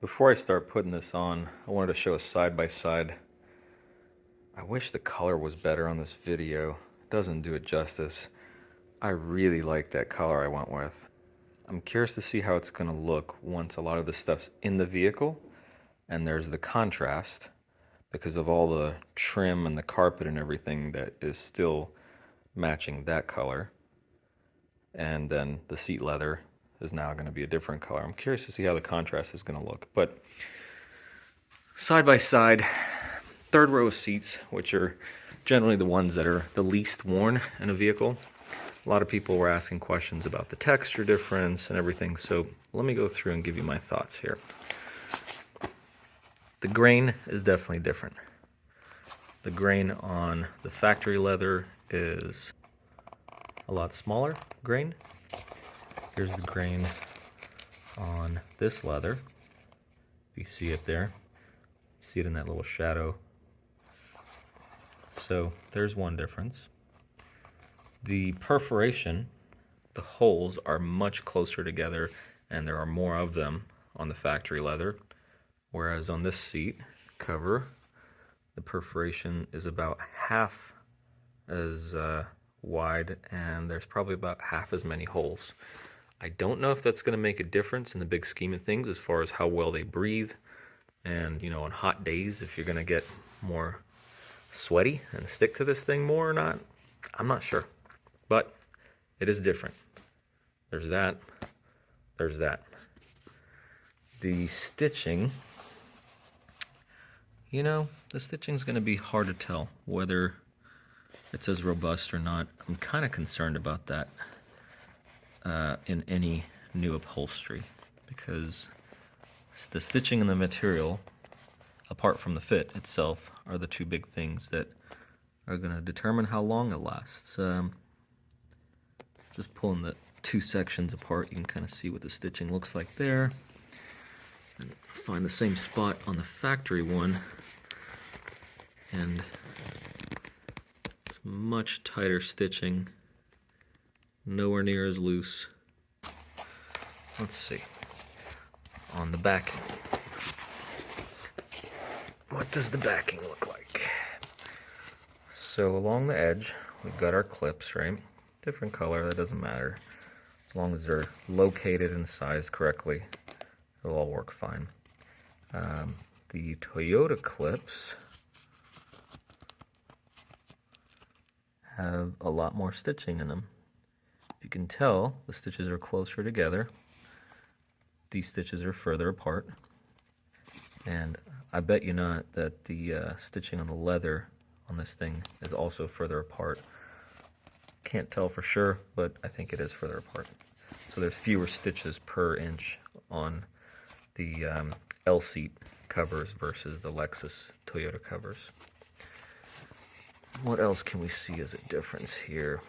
Before I start putting this on, I wanted to show a side by side. I wish the color was better on this video. It doesn't do it justice. I really like that color I went with. I'm curious to see how it's going to look once a lot of the stuff's in the vehicle and there's the contrast because of all the trim and the carpet and everything that is still matching that color. And then the seat leather is now going to be a different color. I'm curious to see how the contrast is going to look. But side by side, third row seats, which are generally the ones that are the least worn in a vehicle. A lot of people were asking questions about the texture difference and everything, so let me go through and give you my thoughts here. The grain is definitely different. The grain on the factory leather is a lot smaller grain. Here's the grain on this leather. You see it there. See it in that little shadow. So there's one difference. The perforation, the holes are much closer together and there are more of them on the factory leather, whereas on this seat cover the perforation is about half as wide and there's probably about half as many holes. I don't know if that's going to make a difference in the big scheme of things as far as how well they breathe and, you know, on hot days if you're going to get more sweaty and stick to this thing more or not. I'm not sure. But it is different. There's that. There's that. The stitching, you know, the stitching's going to be hard to tell whether it's as robust or not. I'm kind of concerned about that in any new upholstery because the stitching and the material, apart from the fit itself, are the two big things that are going to determine how long it lasts. Just pulling the two sections apart, you can kind of see what the stitching looks like there. And find the same spot on the factory one. And it's much tighter stitching, nowhere near as loose. Let's see. On the backing. What does the backing look like? So along the edge, we've got our clips, right? Different color, that doesn't matter. As long as they're located and sized correctly, it'll all work fine. The Toyota clips have a lot more stitching in them. You can tell the stitches are closer together. These stitches are further apart. And I bet you not that the stitching on the leather on this thing is also further apart. Can't tell for sure, but I think it is further apart. So there's fewer stitches per inch on the LSEAT covers versus the Lexus Toyota covers. What else can we see as a difference here?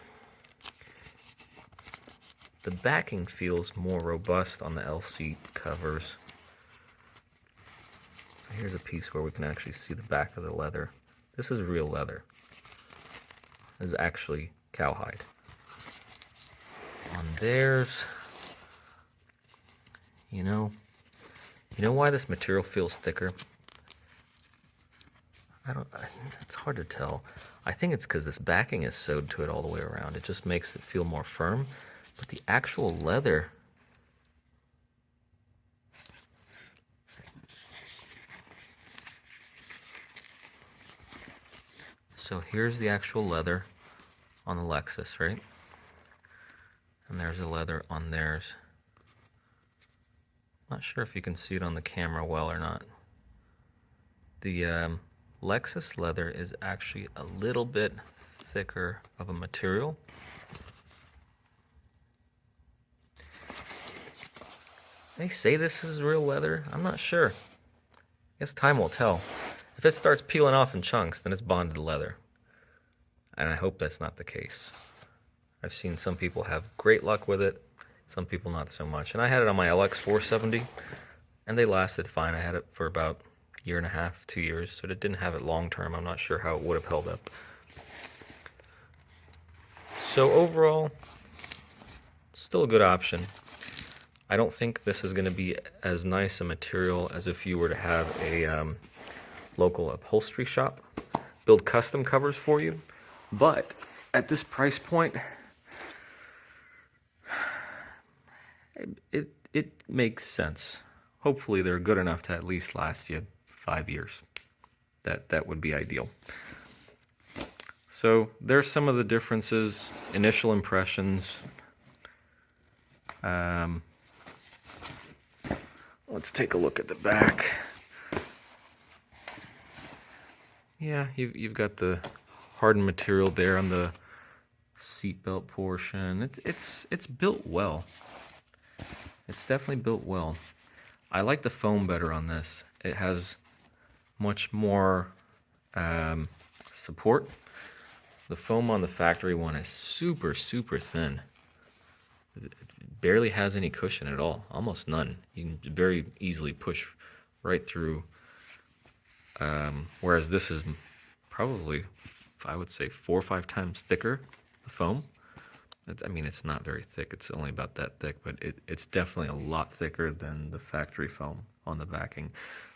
The backing feels more robust on the LSEAT covers. So here's a piece where we can actually see the back of the leather. This is real leather. This is actually cowhide. On theirs, you know why this material feels thicker? It's hard to tell. I think it's because this backing is sewed to it all the way around. It just makes it feel more firm. But the actual leather, so here's the actual leather on the Lexus, right? And there's the leather on theirs. Not sure if you can see it on the camera well or not. The Lexus leather is actually a little bit thicker of a material. They say this is real leather. I'm not sure. I guess time will tell. If it starts peeling off in chunks, then it's bonded leather. And I hope that's not the case. I've seen some people have great luck with it, some people not so much. And I had it on my LX570, and they lasted fine. I had it for about a year and a half, 2 years, so it didn't have it long term. I'm not sure how it would have held up. So overall, still a good option. I don't think this is going to be as nice a material as if you were to have a local upholstery shop build custom covers for you. But at this price point, it makes sense. Hopefully they're good enough to at least last you 5 years. That would be ideal. So there's some of the differences, initial impressions. Let's take a look at the back. Yeah, you've got the hardened material there on the seatbelt portion. It's built well. It's definitely built well. I like the foam better on this. It has much more support. The foam on the factory one is super thin. It barely has any cushion at all, almost none. You can very easily push right through. Whereas this is probably, I would say, 4 or 5 times thicker, the foam. I mean, it's not very thick. It's only about that thick, but it's definitely a lot thicker than the factory foam on the backing,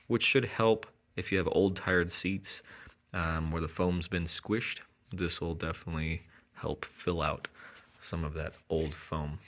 which should help if you have old tired seats where the foam's been squished. This will definitely help fill out some of that old foam.